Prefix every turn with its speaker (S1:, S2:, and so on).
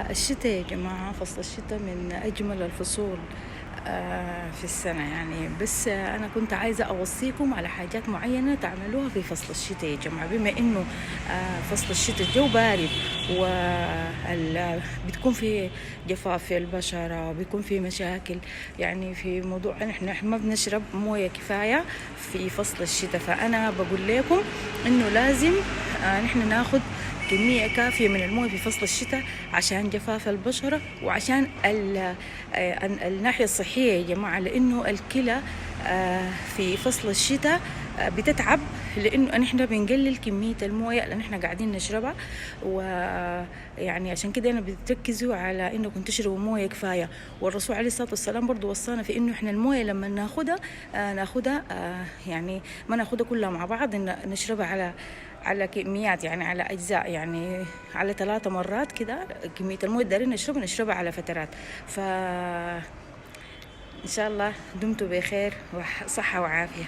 S1: الشتاء يا جماعة، فصل الشتاء من أجمل الفصول في السنة يعني. بس أنا كنت عايزة أوصيكم على حاجات معينة تعملوها في فصل الشتاء يا جماعة، بما إنه فصل الشتاء الجو بارد بتكون في جفاف في البشرة، بيكون في مشاكل يعني في موضوع إحنا ما بنشرب موية كفاية في فصل الشتاء. فأنا بقول لكم إنه لازم نحن ناخد كمية كافية من المويه في فصل الشتاء عشان جفاف البشرة وعشان الناحية الصحية يا جماعة، لأنه الكلى في فصل الشتاء بتتعب، لأنه نحن بنقلل كمية المويه اللي نحن قاعدين نشربها. ويعني عشان كده أنا بتركزوا على إنكم تشربوا مويه كفاية. والرسول عليه الصلاة والسلام برضو وصانا في إنه إحنا المويه لما ناخدها يعني ما ناخدها كلها مع بعض، نشربها على كميات، يعني على أجزاء، يعني على 3 مرات كده. كمية المويه اللي نشربها على فترات. إن شاء الله دمتوا بخير وصحة وعافية.